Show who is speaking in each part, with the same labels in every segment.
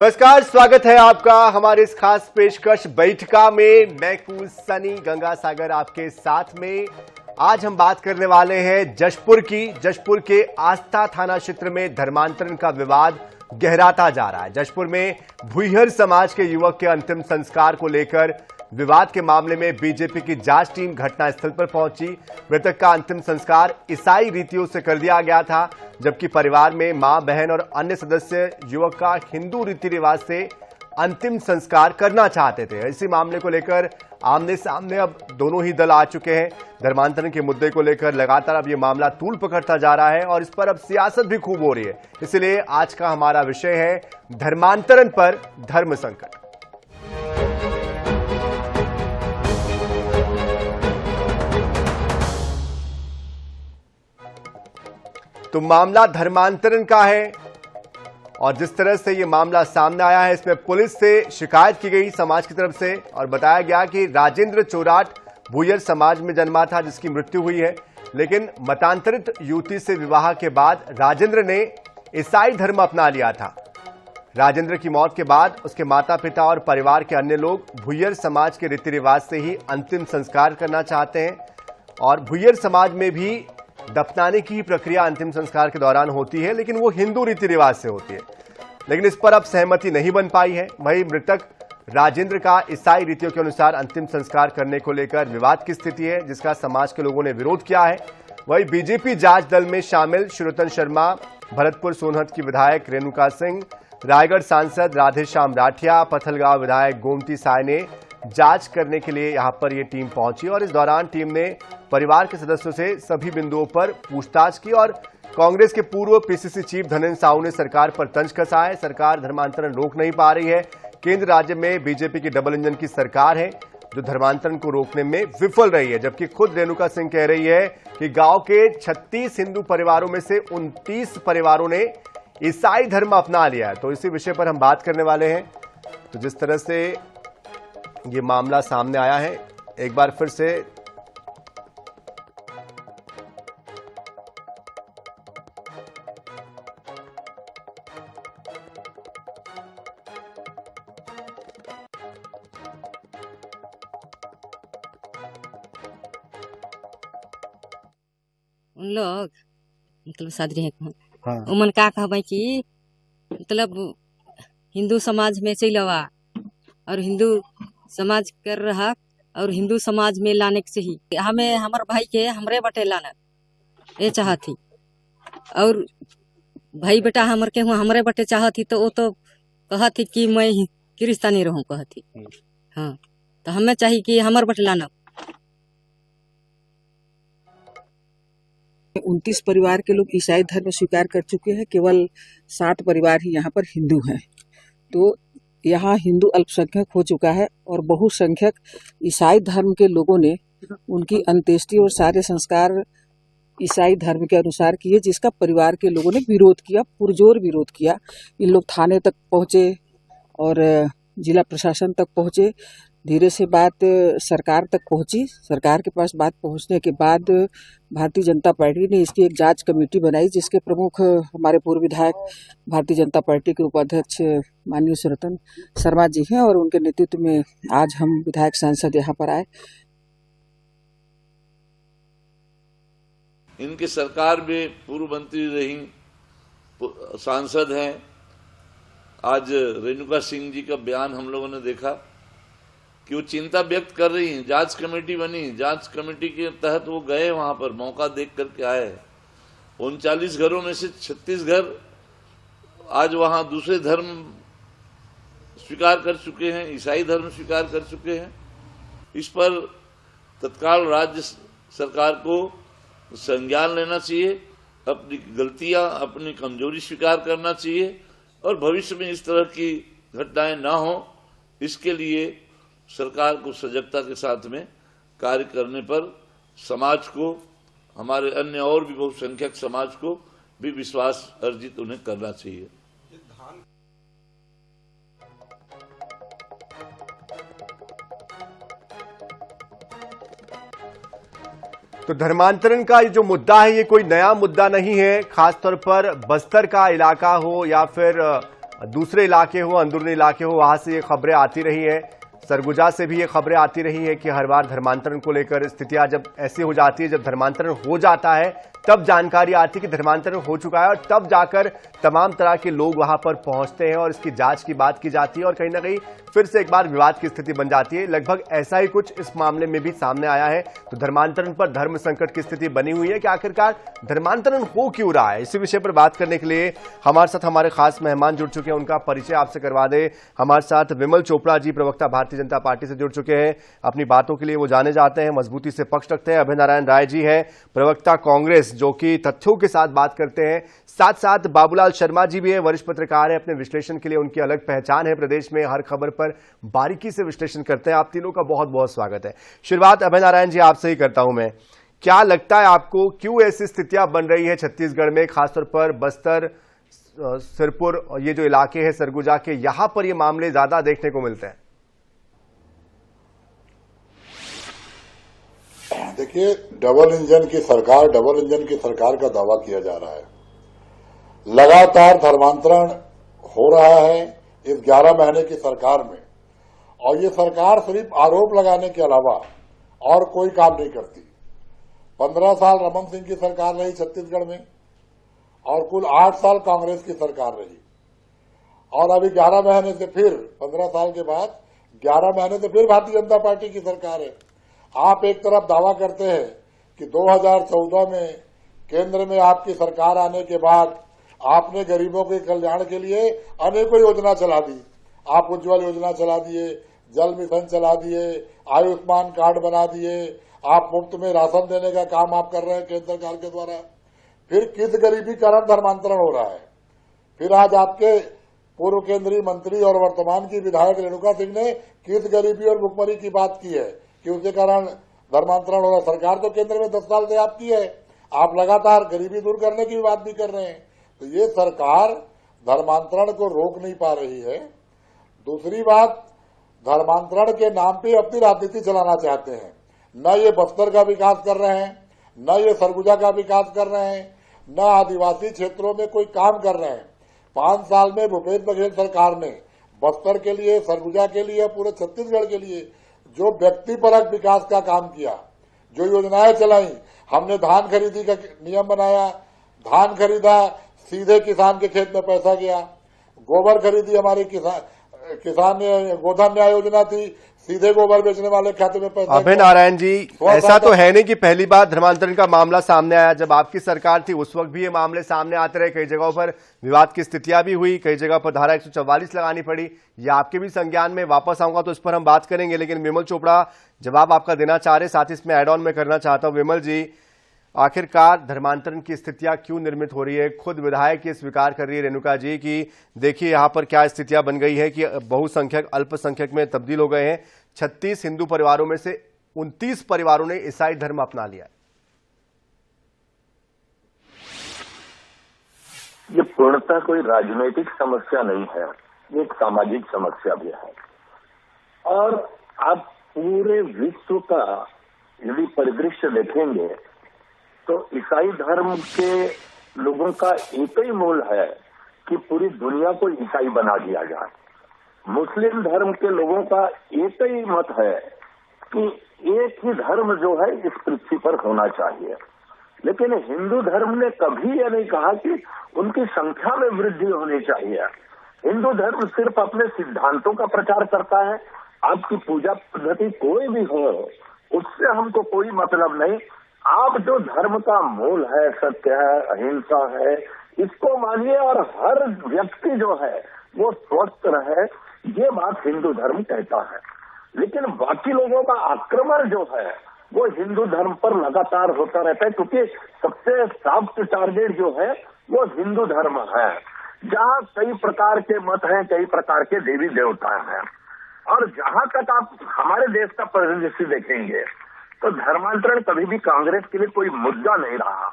Speaker 1: नमस्कार, स्वागत है आपका हमारे इस खास पेशकश बैठका में। मैं हूं सनी गंगासागर आपके साथ में। आज हम बात करने वाले हैं जशपुर की। जशपुर के आस्था थाना क्षेत्र में धर्मांतरण का विवाद गहराता जा रहा है। जशपुर में भुइहर समाज के युवक के अंतिम संस्कार को लेकर विवाद के मामले में बीजेपी की जांच टीम घटनास्थल पर पहुंची। मृतक का अंतिम संस्कार ईसाई रीतियों से कर दिया गया था, जबकि परिवार में मां, बहन और अन्य सदस्य युवक का हिंदू रीति रिवाज से अंतिम संस्कार करना चाहते थे। इसी मामले को लेकर आमने सामने अब दोनों ही दल आ चुके हैं। धर्मांतरण के मुद्दे को लेकर लगातार अब ये मामला तूल पकड़ता जा रहा है और इस पर अब सियासत भी खूब हो रही है। इसलिए आज का हमारा विषय है धर्मांतरण पर धर्म संकट। तो मामला धर्मांतरण का है और जिस तरह से ये मामला सामने आया है, इसमें पुलिस से शिकायत की गई समाज की तरफ से और बताया गया कि राजेंद्र चोराट भुइहर समाज में जन्मा था, जिसकी मृत्यु हुई है। लेकिन मतांतरित युवती से विवाह के बाद राजेंद्र ने ईसाई धर्म अपना लिया था। राजेंद्र की मौत के बाद उसके माता पिता और परिवार के अन्य लोग भुइहर समाज के रीति रिवाज से ही अंतिम संस्कार करना चाहते हैं और भुइहर समाज में भी दफनाने की प्रक्रिया अंतिम संस्कार के दौरान होती है, लेकिन वो हिंदू रीति रिवाज से होती है। लेकिन इस पर अब सहमति नहीं बन पाई है। वहीं मृतक राजेंद्र का ईसाई रीतियों के अनुसार अंतिम संस्कार करने को लेकर विवाद की स्थिति है, जिसका समाज के लोगों ने विरोध किया है। वहीं बीजेपी जांच दल में शामिल श्रीरतन शर्मा, भरतपुर सोनहत की विधायक रेणुका सिंह, रायगढ़ सांसद राधेश्याम राठिया, पथलगांव विधायक गोमती साय ने जांच करने के लिए यहां पर यह टीम पहुंची और इस दौरान टीम ने परिवार के सदस्यों से सभी बिंदुओं पर पूछताछ की और कांग्रेस के पूर्व पीसीसी चीफ धनेंद्र साहू ने सरकार पर तंज कसा है। सरकार धर्मांतरण रोक नहीं पा रही है। केंद्र राज्य में बीजेपी की डबल इंजन की सरकार है जो धर्मांतरण को रोकने में विफल रही है, जबकि खुद रेणुका सिंह कह रही है कि गांव के 36 हिंदू परिवारों में से 29 परिवारों ने ईसाई धर्म अपना लिया है। तो इसी विषय पर हम बात करने वाले हैं। तो जिस तरह से ये मामला सामने आया है, एक बार फिर से
Speaker 2: उन लोग मतलब सादरी है।
Speaker 1: हाँ।
Speaker 2: उमन का कहबे कि मतलब हिंदू समाज में चलवा और हिंदू समाज कर रहा और हिंदू समाज में लाने के सही हमें हमार भाई के हमरे बटे लाना ये चाहती और भाई बेटा हमर के हुआ हमरे बटे चाहती तो वो तो कहती कि मैं किरिस्तानी रहूं कहती। हाँ, तो हमें चाहिए कि हमर बटे लाना।
Speaker 3: 29 परिवार के लोग ईसाई धर्म स्वीकार कर चुके हैं, केवल 60 परिवार ही यहाँ पर हिंदू हैं। तो यहाँ हिंदू अल्पसंख्यक हो चुका है और बहुसंख्यक ईसाई धर्म के लोगों ने उनकी अंत्येष्टि और सारे संस्कार ईसाई धर्म के अनुसार किए, जिसका परिवार के लोगों ने विरोध किया, पुरजोर विरोध किया। इन लोग थाने तक पहुँचे और जिला प्रशासन तक पहुँचे। धीरे से बात सरकार तक पहुंची। सरकार के पास बात पहुंचने के बाद भारतीय जनता पार्टी ने इसकी एक जांच कमेटी बनाई, जिसके प्रमुख हमारे पूर्व विधायक भारतीय जनता पार्टी के उपाध्यक्ष माननीय श्रीरतन शर्मा जी हैं और उनके नेतृत्व में आज हम विधायक सांसद यहाँ पर आए।
Speaker 4: इनकी सरकार में पूर्व मंत्री रही, सांसद हैं। आज रेणुका सिंह जी का बयान हम लोगों ने देखा कि वो चिंता व्यक्त कर रही हैं। जांच कमेटी बनी, जांच कमेटी के तहत वो गए, वहां पर मौका देख करके आए। 39 घरों में से 36 घर आज वहां दूसरे धर्म स्वीकार कर चुके हैं, ईसाई धर्म स्वीकार कर चुके हैं। इस पर तत्काल राज्य सरकार को संज्ञान लेना चाहिए, अपनी गलतियां, अपनी कमजोरी स्वीकार करना चाहिए और भविष्य में इस तरह की घटनाएं ना हो, इसके लिए सरकार को सजगता के साथ में कार्य करने पर समाज को, हमारे अन्य और भी बहुसंख्यक समाज को भी विश्वास अर्जित उन्हें करना चाहिए।
Speaker 1: तो धर्मांतरण का ये जो मुद्दा है, ये कोई नया मुद्दा नहीं है। खासतौर पर बस्तर का इलाका हो या फिर दूसरे इलाके हो, अंदरूनी इलाके हो, वहां से ये खबरें आती रही है। सरगुजा से भी ये खबरें आती रही है कि हर बार धर्मांतरण को लेकर स्थितियां जब ऐसी हो जाती है, जब धर्मांतरण हो जाता है तब जानकारी आती है कि धर्मांतरण हो चुका है और तब जाकर तमाम तरह के लोग वहां पर पहुंचते हैं और इसकी जांच की बात की जाती है और कहीं ना कहीं फिर से एक बार विवाद की स्थिति बन जाती है। लगभग ऐसा ही कुछ इस मामले में भी सामने आया है। तो धर्मांतरण पर धर्म संकट की स्थिति बनी हुई है कि आखिरकार धर्मांतरण हो क्यों रहा है। इसी विषय पर बात करने के लिए हमारे साथ हमारे खास मेहमान जुड़ चुके हैं, उनका परिचय आपसे करवा दे। हमारे साथ विमल चोपड़ा जी, प्रवक्ता भारतीय जनता पार्टी से जुड़ चुके हैं। अपनी बातों के लिए वो जाने जाते हैं, मजबूती से पक्ष रखते हैं। अभय नारायण राय जी है, प्रवक्ता कांग्रेस, जो कि तथ्यों के साथ बात करते हैं। साथ साथ बाबूलाल शर्मा जी भी है, वरिष्ठ पत्रकार है, अपने विश्लेषण के लिए उनकी अलग पहचान है। प्रदेश में हर खबर पर बारीकी से विश्लेषण करते हैं। आप तीनों का बहुत बहुत स्वागत है। शुरुआत अभय नारायण जी आपसे ही करता हूं मैं। क्या लगता है आपको, क्यों ऐसी स्थितियां बन रही है छत्तीसगढ़ में, खासतौर पर बस्तर, सिरपुर, ये जो इलाके हैं सरगुजा के, यहां पर ये मामले ज्यादा देखने को मिलते हैं?
Speaker 5: देखिए, डबल इंजन की सरकार का दावा किया जा रहा है। लगातार धर्मांतरण हो रहा है इस 11 महीने की सरकार में, और ये सरकार सिर्फ आरोप लगाने के अलावा और कोई काम नहीं करती। 15 साल रमन सिंह की सरकार रही छत्तीसगढ़ में और कुल 8 साल कांग्रेस की सरकार रही, और अभी 11 महीने से फिर 15 साल के बाद 11 महीने से फिर भारतीय जनता पार्टी की सरकार है। आप एक तरफ दावा करते हैं कि 2014 में केंद्र में आपकी सरकार आने के बाद आपने गरीबों के कल्याण के लिए अनेकों योजना चला दी। आप उज्ज्वल योजना चला दिए, जल मिशन चला दिए, आयुष्मान कार्ड बना दिए, आप मुफ्त में राशन देने का काम आप कर रहे हैं केंद्र सरकार के द्वारा। फिर किस गरीबी कारण धर्मांतरण हो रहा है? फिर आज आपके पूर्व केंद्रीय मंत्री और वर्तमान की विधायक रेणुका सिंह ने किस गरीबी और भुखमरी की बात की है कि उसके कारण धर्मांतरण हो रहा है? सरकार तो केंद्र में 10 साल से आपकी है, आप लगातार गरीबी दूर करने की बात भी कर रहे हैं। तो ये सरकार धर्मांतरण को रोक नहीं पा रही है। दूसरी बात, धर्मांतरण के नाम पे अपनी राजनीति चलाना चाहते हैं। न ये बस्तर का विकास कर रहे हैं, न ये सरगुजा का विकास कर रहे हैं, न आदिवासी क्षेत्रों में कोई काम कर रहे हैं। 5 साल में भूपेश बघेल सरकार ने बस्तर के लिए, सरगुजा के लिए, पूरे छत्तीसगढ़ के लिए जो व्यक्तिपरक विकास का काम किया, जो योजनाएं चलाई, हमने धान खरीदी का नियम बनाया, धान खरीदा, सीधे किसान के खेत में पैसा गया। गोबर खरीदी, हमारे किसान ने गोधन न्याय योजना थी, सीधे गोबर बेचने वाले खाते में पैसा।
Speaker 1: अभय नारायण जी, ऐसा तो है नहीं कि पहली बार धर्मांतरण का मामला सामने आया। जब आपकी सरकार थी उस वक्त भी ये मामले सामने आते रहे, कई जगहों पर विवाद की स्थितियां भी हुई, कई जगह पर धारा 144 लगानी पड़ी। ये आपके भी संज्ञान में, वापस आऊंगा तो इस पर हम बात करेंगे। लेकिन विमल चोपड़ा, जवाब आपका देना चाह रहे, साथ ही इसमें एड ऑन में करना चाहता हूं। विमल जी, आखिरकार धर्मांतरण की स्थितियां क्यों निर्मित हो रही है? खुद विधायक ये स्वीकार कर रही है रेणुका जी कि देखिए यहां पर क्या स्थितियां बन गई है कि बहुसंख्यक अल्पसंख्यक में तब्दील हो गए हैं। 36 हिंदू परिवारों में से 29 परिवारों ने ईसाई धर्म अपना लिया है।
Speaker 6: ये पूर्णतः कोई राजनीतिक समस्या नहीं है, ये एक सामाजिक समस्या भी है। और आप पूरे विश्व का यदि परिदृश्य देखेंगे तो ईसाई धर्म के लोगों का एक ही मूल है कि पूरी दुनिया को ईसाई बना दिया जाए। मुस्लिम धर्म के लोगों का एक ही मत है कि एक ही धर्म जो है इस पृथ्वी पर होना चाहिए। लेकिन हिंदू धर्म ने कभी यह नहीं कहा कि उनकी संख्या में वृद्धि होनी चाहिए। हिंदू धर्म सिर्फ अपने सिद्धांतों का प्रचार करता है। आपकी पूजा पद्धति कोई भी हो, उससे हमको कोई मतलब नहीं। आप जो धर्म का मूल है, सत्य है, अहिंसा है, इसको मानिए और हर व्यक्ति जो है वो स्वस्थ रहे, ये बात हिंदू धर्म कहता है। लेकिन बाकी लोगों का आक्रमण जो है वो हिंदू धर्म पर लगातार होता रहता है, क्योंकि सबसे सॉफ्ट टारगेट जो है वो हिंदू धर्म है, जहाँ कई प्रकार के मत हैं, कई प्रकार के देवी देवता हैं। और जहां तक आप हमारे देश का परिदृश्य देखेंगे तो धर्मांतरण कभी भी कांग्रेस के लिए कोई मुद्दा नहीं रहा।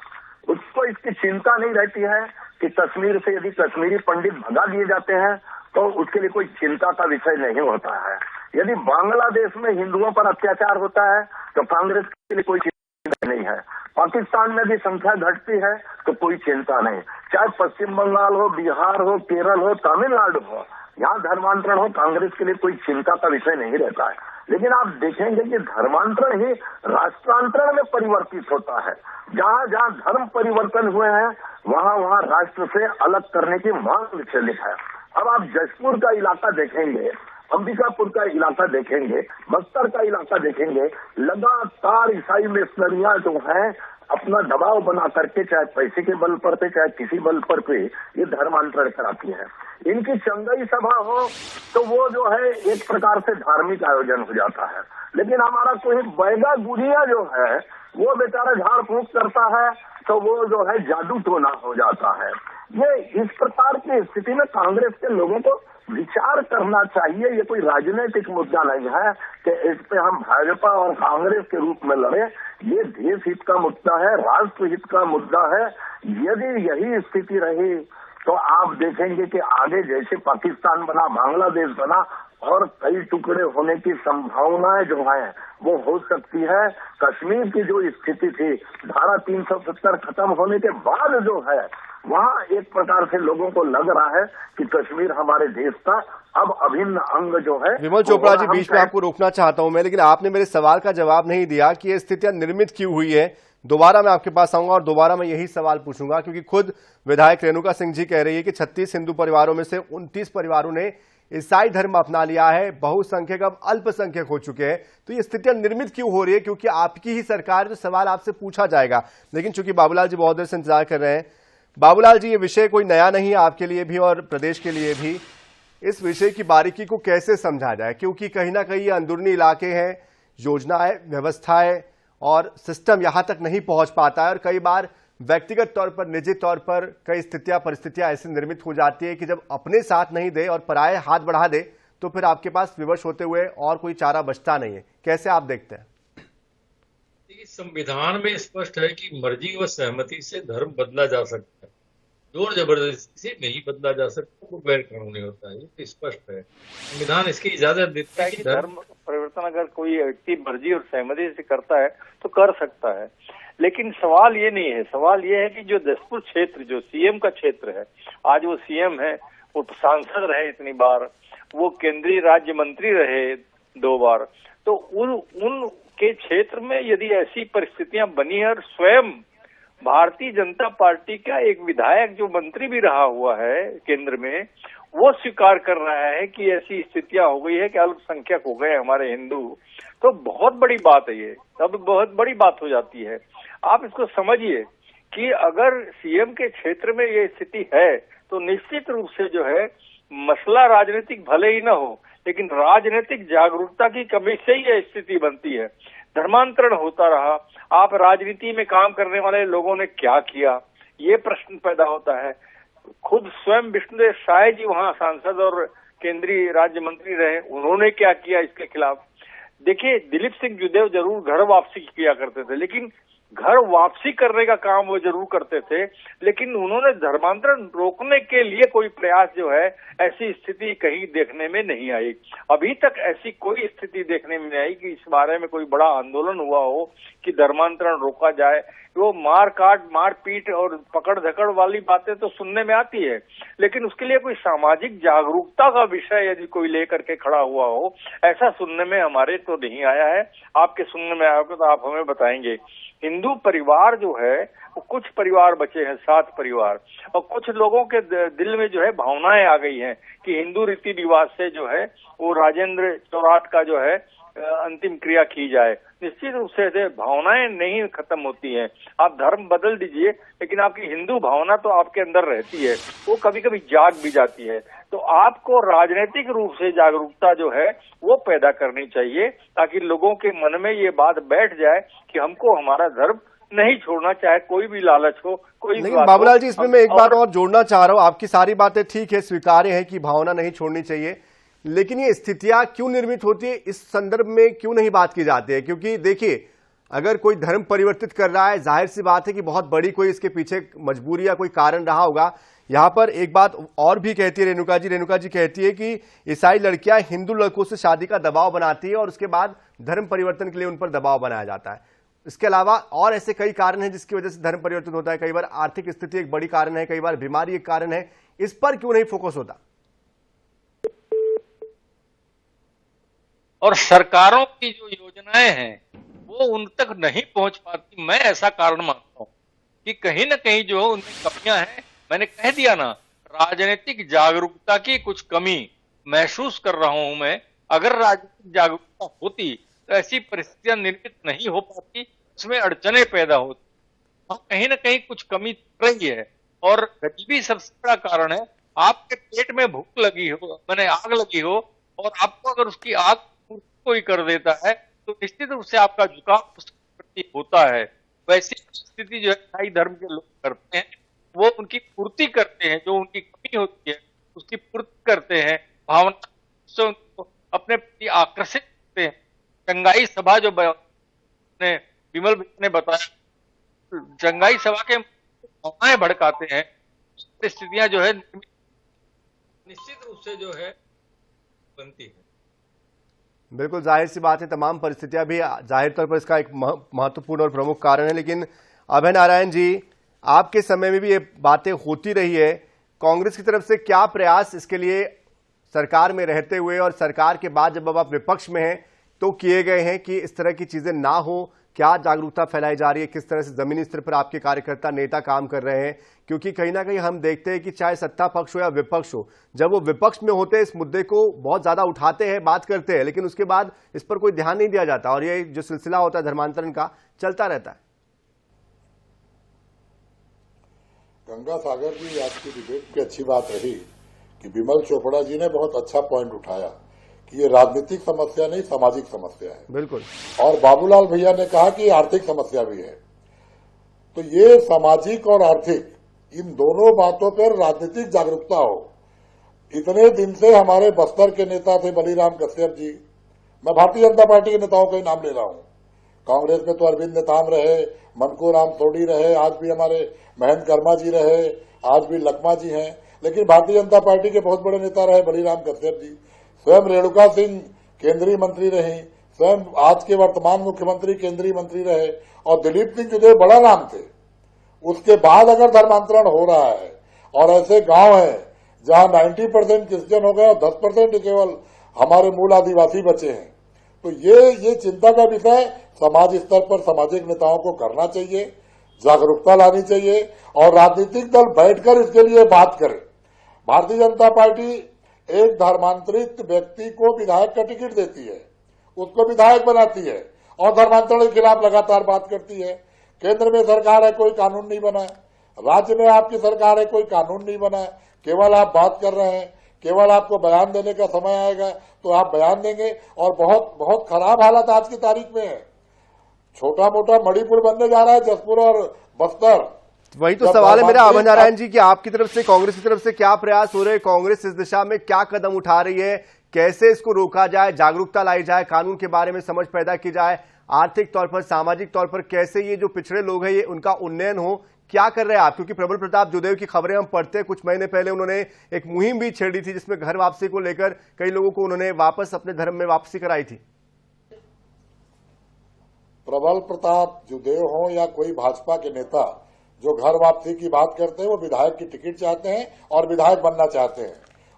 Speaker 6: उसको इसकी चिंता नहीं रहती है कि कश्मीर से यदि कश्मीरी पंडित भगा दिए जाते हैं तो उसके लिए कोई चिंता का विषय नहीं होता है। यदि बांग्लादेश में हिंदुओं पर अत्याचार होता है तो कांग्रेस के लिए कोई चिंता नहीं है। पाकिस्तान में भी संख्या घटती है तो कोई चिंता नहीं, चाहे पश्चिम बंगाल हो, बिहार हो, केरल हो, तमिलनाडु हो, यहाँ धर्मांतरण हो, कांग्रेस के लिए कोई चिंता का विषय नहीं रहता है। लेकिन आप देखेंगे कि धर्मांतरण ही राष्ट्रांतरण में परिवर्तित होता है। जहाँ जहाँ धर्म परिवर्तन हुए हैं वहाँ वहाँ राष्ट्र से अलग करने की मांग विचलित है। अब आप जशपुर का इलाका देखेंगे, अंबिकापुर का इलाका देखेंगे, बस्तर का इलाका देखेंगे, लगातार ईसाई मिशनरियां जो हैं अपना दबाव बना करके, चाहे पैसे के बल पर पे चाहे किसी बल पर पे, ये धर्मांतरण कराती है। इनकी चंगई सभा हो तो वो जो है एक प्रकार से धार्मिक आयोजन हो जाता है। लेकिन हमारा कोई बैगा गुड़िया जो है वो बेचारा झाड़ फूंक करता है तो वो जो है जादू टोना हो जाता है। ये इस प्रकार की स्थिति में कांग्रेस के लोगों को विचार करना चाहिए। ये कोई राजनीतिक मुद्दा नहीं है कि इस पे हम भाजपा और कांग्रेस के रूप में लड़े। ये देश हित का मुद्दा है, राष्ट्र हित का मुद्दा है। यदि यही स्थिति रही तो आप देखेंगे कि आगे जैसे पाकिस्तान बना, बांग्लादेश बना और कई टुकड़े होने की संभावनाएं जो हैं वो हो सकती है। कश्मीर की जो स्थिति थी, धारा 370 खत्म होने के बाद जो है वहाँ एक प्रकार से लोगों को लग रहा है कि कश्मीर हमारे देश का अब अभिन्न अंग जो है।
Speaker 1: विमल चोपड़ा जी, बीच में आपको रोकना चाहता हूं मैं, लेकिन आपने मेरे सवाल का जवाब नहीं दिया कि ये स्थितियां निर्मित क्यों हुई है। दोबारा मैं आपके पास आऊंगा और दोबारा मैं यही सवाल पूछूंगा, क्योंकि खुद विधायक रेणुका सिंह जी कह रही है कि 36 हिंदू परिवारों में से 29 परिवारों ने ईसाई धर्म अपना लिया है, बहुसंख्यक अब अल्पसंख्यक हो चुके हैं। तो ये स्थितियां निर्मित क्यों हो रही है? क्योंकि आपकी ही सरकार, जो सवाल आपसे पूछा जाएगा। लेकिन चूंकि बाबूलाल जी बहुत देर से इंतजार कर रहे हैं, बाबूलाल जी, ये विषय कोई नया नहीं है आपके लिए भी और प्रदेश के लिए भी। इस विषय की बारीकी को कैसे समझा जाए? क्योंकि कहीं ना कहीं ये अंदरूनी इलाके हैं, योजनाएं, व्यवस्थाएं और सिस्टम यहां तक नहीं पहुंच पाता है और कई बार व्यक्तिगत तौर पर, निजी तौर पर कई परिस्थितियां ऐसी निर्मित हो जाती है कि जब अपने साथ नहीं दे और पराये हाथ बढ़ा दे तो फिर आपके पास विवश होते हुए और कोई चारा बचता नहीं है। कैसे आप देखते हैं?
Speaker 7: संविधान में स्पष्ट है कि मर्जी व सहमति से धर्म बदला जा सकता है, जोर जबरदस्ती से नहीं बदला जा सकता, वो गैर कानूनी होता है। ये तो स्पष्ट है, संविधान इसकी इजाजत देता है कि
Speaker 8: धर्म परिवर्तन अगर कोई व्यक्ति मर्जी और सहमति से करता है तो कर सकता है। लेकिन सवाल ये नहीं है, सवाल ये है कि जो जशपुर क्षेत्र, जो सीएम का क्षेत्र है, आज वो सीएम है, वो सांसद रहे इतनी बार, वो केंद्रीय राज्य मंत्री रहे 2 बार, तो उन के क्षेत्र में यदि ऐसी परिस्थितियां बनी है और स्वयं भारतीय जनता पार्टी का एक विधायक जो मंत्री भी रहा हुआ है केंद्र में, वो स्वीकार कर रहा है कि ऐसी स्थितियां हो गई है कि अल्पसंख्यक हो गए हमारे हिंदू, तो बहुत बड़ी बात है ये, तब बहुत बड़ी बात हो जाती है। आप इसको समझिए कि अगर सीएम के क्षेत्र में ये स्थिति है तो निश्चित रूप से जो है मसला राजनीतिक भले ही ना हो, लेकिन राजनीतिक जागरूकता की कमी से ही यह स्थिति बनती है। धर्मांतरण होता रहा, आप राजनीति में काम करने वाले लोगों ने क्या किया, ये प्रश्न पैदा होता है। खुद स्वयं विष्णुदेव साय जी वहां सांसद और केंद्रीय राज्य मंत्री रहे, उन्होंने क्या किया इसके खिलाफ? देखिए, दिलीप सिंह जुदेव जरूर घर वापसी किया करते थे, लेकिन घर वापसी करने का काम वो जरूर करते थे, लेकिन उन्होंने धर्मांतरण रोकने के लिए कोई प्रयास जो है, ऐसी स्थिति कहीं देखने में नहीं आई। अभी तक ऐसी कोई स्थिति देखने में नहीं आई कि इस बारे में कोई बड़ा आंदोलन हुआ हो कि धर्मांतरण रोका जाए। वो मार काट, मार पीट और पकड़ धकड़ वाली बातें तो सुनने में आती है, लेकिन उसके लिए कोई सामाजिक जागरूकता का विषय यदि कोई लेकर के खड़ा हुआ हो, ऐसा सुनने में हमारे तो नहीं आया है। आपके सुनने में आया तो आप हमें बताएंगे। हिंदू परिवार जो है वो कुछ परिवार बचे हैं, 7 परिवार, और कुछ लोगों के दिल में जो है भावनाएं आ गई हैं कि हिंदू रीति रिवाज से जो है वो राजेंद्र चौराट का जो है अंतिम क्रिया की जाए। निश्चित रूप से भावनाएं नहीं खत्म होती हैं। आप धर्म बदल दीजिए, लेकिन आपकी हिंदू भावना तो आपके अंदर रहती है, वो कभी कभी जाग भी जाती है। तो आपको राजनीतिक रूप से जागरूकता जो है वो पैदा करनी चाहिए, ताकि लोगों के मन में ये बात बैठ जाए कि हमको हमारा धर्म नहीं छोड़ना, चाहे कोई भी लालच हो, कोई भी।
Speaker 1: बाबूलाल जी, इसमें मैं एक बात और जोड़ना चाह रहा हूँ। आपकी सारी बातें ठीक है, स्वीकार्य है कि भावना नहीं छोड़नी चाहिए, लेकिन ये स्थितियां क्यों निर्मित होती है, इस संदर्भ में क्यों नहीं बात की जाती है? क्योंकि देखिए, अगर कोई धर्म परिवर्तित कर रहा है, जाहिर सी बात है कि बहुत बड़ी कोई इसके पीछे मजबूरी या कोई कारण रहा होगा। यहां पर एक बात और भी कहती है रेणुका जी कहती है कि ईसाई लड़कियां हिंदू लड़कों से शादी का दबाव बनाती है और उसके बाद धर्म परिवर्तन के लिए उन पर दबाव बनाया जाता है। इसके अलावा और ऐसे कई कारण हैं जिसकी वजह से धर्म परिवर्तन होता है। कई बार आर्थिक स्थिति एक बड़ी कारण है, कई बार बीमारी एक कारण है। इस पर क्यों नहीं फोकस होता?
Speaker 7: और सरकारों की जो योजनाएं हैं वो उन तक नहीं पहुंच पाती। मैं ऐसा कारण मानता हूं कि कहीं ना कहीं जो उनमें कमियां हैं। मैंने कह दिया ना, राजनीतिक जागरूकता की कुछ कमी महसूस कर रहा हूं मैं। अगर राजनीतिक जागरूकता होती तो ऐसी परिस्थितियां निर्मित नहीं हो पाती, उसमें अड़चने पैदा होती। कहीं ना कहीं कुछ कमी रही है। और गरीबी सबसे बड़ा कारण है। आपके पेट में भूख लगी हो, मैंने आग लगी हो, और आपको अगर उसकी आग कोई कर देता है तो निश्चित रूप से आपका झुकाव उसके प्रति होता है। वैसी स्थिति जो है ईसाई धर्म के लोग करते हैं, वो उनकी पूर्ति करते हैं। जो उनकी कमी होती है उसकी पूर्ति करते हैं, भावना से उनको अपने प्रति आकर्षित करते हैं। चंगाई सभा जो ने विमल ने बताया, चंगाई सभा के भावनाएं भड़काते हैं। स्थितियां जो है निश्चित रूप से जो है बनती है।
Speaker 1: बिल्कुल जाहिर सी बात है, तमाम परिस्थितियां भी जाहिर तौर पर इसका एक महत्वपूर्ण और प्रमुख कारण है। लेकिन अभय नारायण जी, आपके समय में भी ये बातें होती रही है। कांग्रेस की तरफ से क्या प्रयास इसके लिए सरकार में रहते हुए और सरकार के बाद जब अब आप विपक्ष में हैं तो किए गए हैं कि इस तरह की चीजें ना हो? क्या जागरूकता फैलाई जा रही है? किस तरह से जमीनी स्तर पर आपके कार्यकर्ता नेता काम कर रहे हैं? क्योंकि कहीं ना कहीं हम देखते हैं कि चाहे सत्ता पक्ष हो या विपक्ष हो, जब वो विपक्ष में होते हैं इस मुद्दे को बहुत ज्यादा उठाते हैं, बात करते हैं, लेकिन उसके बाद इस पर कोई ध्यान नहीं दिया जाता और ये जो सिलसिला होता है धर्मांतरण का चलता रहता है।
Speaker 5: गंगा सागर जी, आज की डिबेट की अच्छी बात रही कि विमल चोपड़ा जी ने बहुत अच्छा पॉइंट उठाया कि ये राजनीतिक समस्या नहीं, सामाजिक समस्या है।
Speaker 1: बिल्कुल।
Speaker 5: और बाबूलाल भैया ने कहा कि आर्थिक समस्या भी है। तो ये सामाजिक और आर्थिक इन दोनों बातों पर राजनीतिक जागरूकता हो। इतने दिन से हमारे बस्तर के नेता थे बलीराम कश्यप जी, मैं भारतीय जनता पार्टी के नेताओं का ही नाम ले रहा हूं। कांग्रेस में तो अरविंद नेताम रहे, मनकू राम सोडी रहे, आज भी हमारे महेंद्र कर्मा जी रहे, आज भी लकमा जी हैं। लेकिन भारतीय जनता पार्टी के बहुत बड़े नेता रहे बलीराम कश्यप जी। स्वयं रेणुका सिंह केंद्रीय मंत्री रही, स्वयं आज के वर्तमान मुख्यमंत्री केंद्रीय मंत्री रहे, और दिलीप सिंह जुदेव बड़ा नाम थे। उसके बाद अगर धर्मांतरण हो रहा है और ऐसे गांव हैं जहां 90% क्रिश्चियन हो गए और 10% केवल हमारे मूल आदिवासी बचे हैं, तो ये चिंता का विषय समाज स्तर पर सामाजिक नेताओं को करना चाहिए, जागरूकता लानी चाहिए और राजनीतिक दल बैठकर इसके लिए बात करें। भारतीय जनता पार्टी एक धर्मांतरित व्यक्ति को विधायक का टिकट देती है, उसको विधायक बनाती है और धर्मांतरण के खिलाफ लगातार बात करती है। केंद्र में सरकार है, कोई कानून नहीं बना है। राज्य में आपकी सरकार है, कोई कानून नहीं बना है। केवल आप बात कर रहे हैं, केवल आपको बयान देने का समय आएगा तो आप बयान देंगे। और बहुत बहुत खराब हालत आज की तारीख में है। छोटा मोटा मणिपुर बनने जा रहा है, जसपुर और बस्तर।
Speaker 1: वही तो सवाल है मेरा अभय नारायण जी कि आपकी तरफ से, कांग्रेस की तरफ से क्या प्रयास हो रहे हैं? कांग्रेस इस दिशा में क्या कदम उठा रही है? कैसे इसको रोका जाए, जागरूकता लाई जाए, कानून के बारे में समझ पैदा की जाए, आर्थिक तौर पर, सामाजिक तौर पर कैसे ये जो पिछड़े लोग हैं ये उनका उन्नयन हो? क्या कर रहे हैं आप? क्योंकि प्रबल प्रताप जुदेव की खबरें हम पढ़ते हैं, कुछ महीने पहले उन्होंने एक मुहिम भी छेड़ी थी जिसमें घर वापसी को लेकर कई लोगों को उन्होंने वापस अपने धर्म में वापसी कराई थी।
Speaker 5: प्रबल प्रताप जुदेव हो या कोई भाजपा के नेता जो घर वापसी की बात करते हैं, वो विधायक की टिकट चाहते हैं और विधायक बनना चाहते हैं।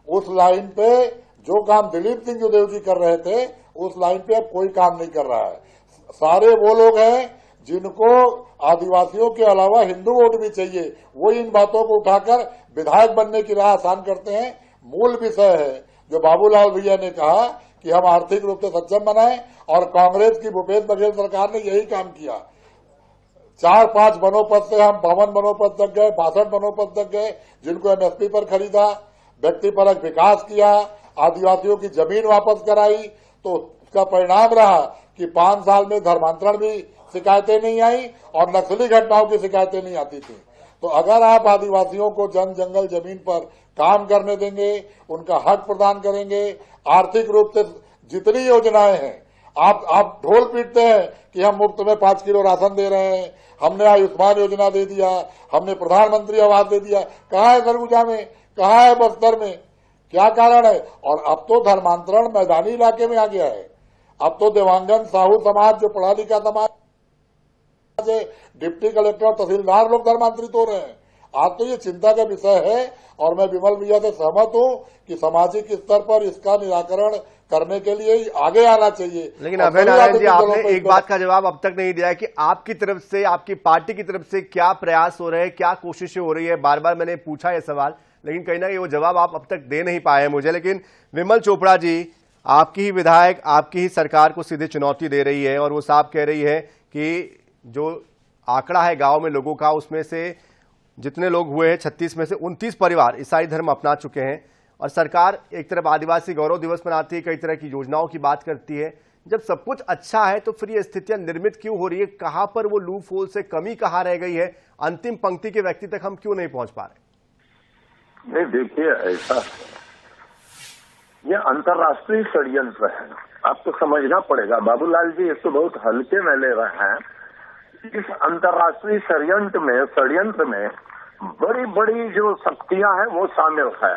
Speaker 5: उस लाइन पे जो काम दिलीप सिंह जुदेव जी कर रहे थे, उस लाइन पे अब कोई काम नहीं कर रहा है। सारे वो लोग हैं जिनको आदिवासियों के अलावा हिंदू वोट भी चाहिए, वो इन बातों को उठाकर विधायक बनने की राह आसान करते हैं। मूल विषय है जो बाबूलाल भैया ने कहा कि हम आर्थिक रूप से सक्षम बनाएं, और कांग्रेस की भूपेश बघेल सरकार ने यही काम किया। 4-5 वनोपज से हम 52 वनोपज तक गए, 62 वनोपज तक गए, जिनको एमएसपी पर खरीदा, व्यक्तिपरक विकास किया, आदिवासियों की जमीन वापस कराई। तो उसका परिणाम रहा कि 5 साल में धर्मांतरण भी शिकायतें नहीं आई और नक्सली घटनाओं की शिकायतें नहीं आती थी। तो अगर आप आदिवासियों को जन जंगल जमीन पर काम करने देंगे, उनका हक प्रदान करेंगे, आर्थिक रूप से जितनी योजनाएं हैं, आप ढोल पीटते हैं कि हम मुफ्त में 5 किलो राशन दे रहे हैं, हमने आयुष्मान योजना दे दिया, हमने प्रधानमंत्री आवास दे दिया। कहाँ है सरगुजा में, कहाँ है बस्तर में, क्या कारण है? और अब तो धर्मांतरण मैदानी इलाके में आ गया है। अब तो देवांगन साहू समाज जो पढ़ा लिखा समाज से डिप्टी कलेक्टर और तहसीलदार लोग धर्मांतरित हो रहे हैं। आज तो ये चिंता का विषय है और मैं विमल भैया से सहमत हूं कि सामाजिक स्तर पर इसका निराकरण करने के लिए आगे आना चाहिए।
Speaker 1: लेकिन अभय नारायण जी, आपने एक बात का जवाब अब तक नहीं दिया कि आपकी तरफ से, आपकी पार्टी की तरफ से क्या प्रयास हो रहे हैं, क्या कोशिशें हो रही है। बार बार मैंने पूछा ये सवाल, लेकिन कहीं ना कहीं वो जवाब आप अब तक दे नहीं पाए हैं मुझे। लेकिन विमल चोपड़ा जी, आपकी ही विधायक आपकी ही सरकार को सीधे चुनौती दे रही है और वो साफ कह रही है कि जो आंकड़ा है गांव में लोगों का, उसमें से जितने लोग हुए हैं 36 में से 29 परिवार ईसाई धर्म अपना चुके हैं। और सरकार एक तरफ आदिवासी गौरव दिवस मनाती है, कई तरह की योजनाओं की बात करती है। जब सब कुछ अच्छा है तो फिर ये स्थितियां निर्मित क्यों हो रही है? कहां पर वो लूप होल से कमी कहां रह गई है? अंतिम पंक्ति के व्यक्ति तक हम क्यों नहीं पहुंच पा रहे?
Speaker 6: नहीं, देखिए, ऐसा ये अंतर्राष्ट्रीय षड्यंत्र है, आपको समझना पड़ेगा। बाबूलाल जी इसको बहुत हल्के में ले रहे हैं। इस अंतर्राष्ट्रीय षड्यंत्र में बड़ी बड़ी जो शक्तियां हैं वो शामिल है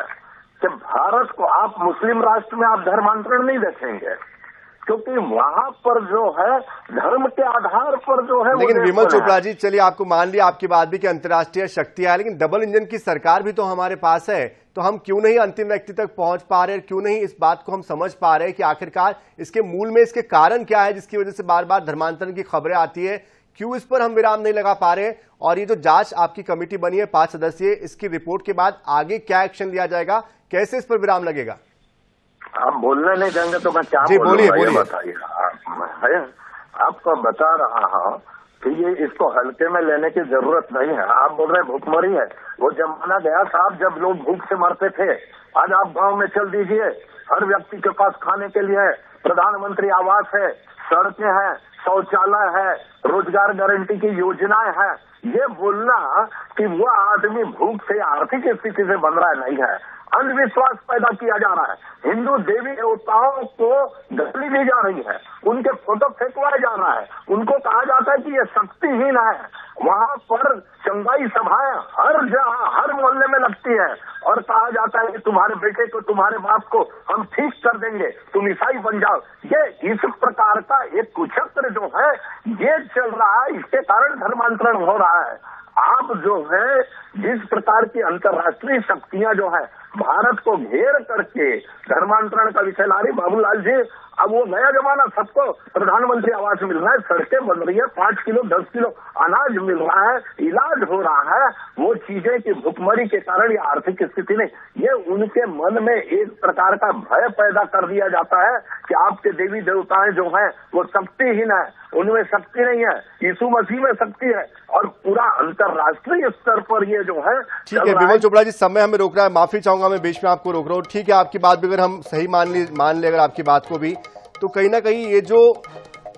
Speaker 6: कि भारत को आप मुस्लिम राष्ट्र में आप धर्मांतरण नहीं देखेंगे, क्योंकि वहां पर जो है धर्म के आधार पर जो है।
Speaker 1: लेकिन विमल चोपड़ा जी, चलिए आपको मान लिया आपकी बात भी कि अंतर्राष्ट्रीय शक्तियां है, लेकिन डबल इंजन की सरकार भी तो हमारे पास है। तो हम क्यों नहीं अंतिम व्यक्ति तक पहुंच पा रहे? क्यों नहीं इस बात को हम समझ पा रहे कि आखिरकार इसके मूल में इसके कारण क्या है, जिसकी वजह से बार बार धर्मांतरण की खबरें आती है? क्यों इस पर हम विराम नहीं लगा पा रहे? और ये जो जांच आपकी कमेटी बनी है 5 सदस्यीय, इसकी रिपोर्ट के बाद आगे क्या एक्शन लिया जाएगा? कैसे इस पर विराम लगेगा?
Speaker 6: आप बोलने नहीं देंगे तो मैं क्या बोलूंगा, ये बताइए। आपको बता रहा हूँ कि ये इसको हल्के में लेने की जरूरत नहीं है। आप बोल रहे भूखमरी है, वो जमाना गया साहब जब लोग भूख से मरते थे। आज आप गांव में चल दीजिए, हर व्यक्ति के पास खाने के लिए प्रधानमंत्री आवास है, सड़कें हैं, शौचालय है, रोजगार गारंटी की योजनाएं हैं। ये बोलना कि वो आदमी भूख से आर्थिक स्थिति से बन रहा है, नहीं है। अंधविश्वास पैदा किया जा रहा है। हिंदू देवी देवताओं को गाली दी जा रही है, उनके फोटो फेंकवाए जा रहा है, उनको कहा जाता है कि ये शक्तिहीन है। वहां पर चंगाई सभाएं हर जगह हर मोहल्ले में लगती है और कहा जाता है कि तुम्हारे बेटे को, तुम्हारे बाप को हम ठीक कर देंगे, तुम ईसाई बन जाओ। ये इस प्रकार का एक कुचक्र जो है ये चल रहा है, इसके कारण धर्मांतरण हो रहा है। आप जो है जिस प्रकार की अंतर्राष्ट्रीय शक्तियां जो है भारत को घेर करके धर्मांतरण का विषय ला रही, बाबूलाल जी, अब वो नया जमाना, सबको प्रधानमंत्री आवास मिल रहा है, सड़कें बन रही है, 5 किलो 10 किलो अनाज मिल रहा है, इलाज हो रहा है। वो चीजें कि भुखमरी के कारण या आर्थिक स्थिति नहीं, ये उनके मन में एक प्रकार का भय पैदा कर दिया जाता है कि आपके देवी देवताएं जो हैं वो शक्तिहीन है, उनमें शक्ति नहीं है। यीशु मसीह में शक्ति है और पूरा अंतर्राष्ट्रीय स्तर पर ये जो है।
Speaker 1: ठीक है विमल चोपड़ा जी, समय हमें रोक रहा है, माफी चाहूंगा मैं बीच में आपको रोक रहा हूँ। ठीक है, आपकी बात भी अगर हम सही मान ले अगर आपकी बात को भी, तो कहीं ना कहीं ये जो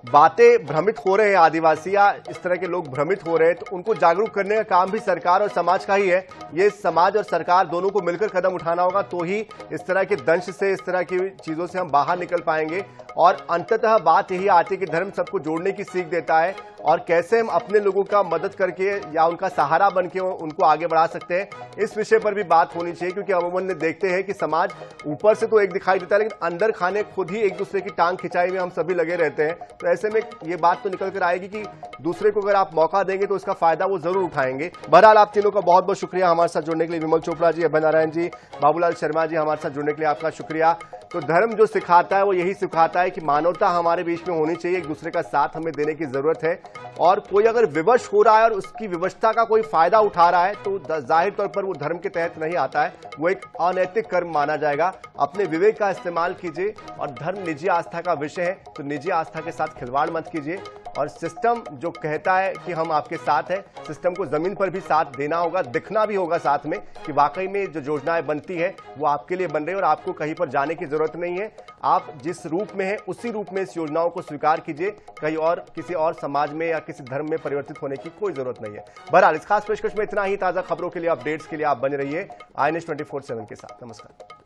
Speaker 1: बातें भ्रमित हो रहे हैं आदिवासी या इस तरह के लोग भ्रमित हो रहे हैं, तो उनको जागरूक करने का काम भी सरकार और समाज का ही है। ये समाज और सरकार दोनों को मिलकर कदम उठाना होगा, तो ही इस तरह के दंश से, इस तरह की चीजों से हम बाहर निकल पाएंगे। और अंततः बात यही आती है कि धर्म सबको जोड़ने की सीख देता है और कैसे हम अपने लोगों का मदद करके या उनका सहारा बन के उनको आगे बढ़ा सकते हैं, इस विषय पर भी बात होनी चाहिए। क्योंकि अमूमन देखते हैं कि समाज ऊपर से तो एक दिखाई देता है, लेकिन अंदर खाने खुद ही एक दूसरे की टांग खिंचाई में हम सभी लगे रहते हैं। तो ऐसे में ये बात तो निकल कर आएगी कि दूसरे को अगर आप मौका देंगे तो इसका फायदा वो जरूर उठाएंगे। बहरहाल आप तीनों का बहुत बहुत शुक्रिया हमारे साथ जुड़ने के लिए। विमल चोपड़ा जी, अभय नारायण जी, बाबूलाल शर्मा जी, हमारे साथ जुड़ने के लिए आपका शुक्रिया। तो धर्म जो सिखाता है वो यही सिखाता है कि मानवता हमारे बीच में होनी चाहिए, एक दूसरे का साथ हमें देने की जरूरत है। और कोई अगर विवश हो रहा है और उसकी विवशता का कोई फायदा उठा रहा है तो जाहिर तौर पर वो धर्म के तहत नहीं आता है, वो एक अनैतिक कर्म माना जाएगा। अपने विवेक का इस्तेमाल कीजिए और धर्म निजी आस्था का विषय है तो निजी आस्था के साथ खिलवाड़ मत कीजिए। और सिस्टम जो कहता है कि हम आपके साथ हैं, सिस्टम को जमीन पर भी साथ देना होगा, दिखना भी होगा साथ में कि वाकई में जो योजनाएं बनती है वो आपके लिए बन रही है और आपको कहीं पर जाने की जरूरत नहीं है। आप जिस रूप में हैं उसी रूप में इस योजनाओं को स्वीकार कीजिए, कहीं और किसी और समाज में या किसी धर्म में परिवर्तित होने की कोई जरूरत नहीं है। बहरहाल इस खास पेशकश में इतना ही। ताजा खबरों के लिए, अपडेट्स के लिए आप बने रहिए INS 24/7 के साथ। नमस्कार।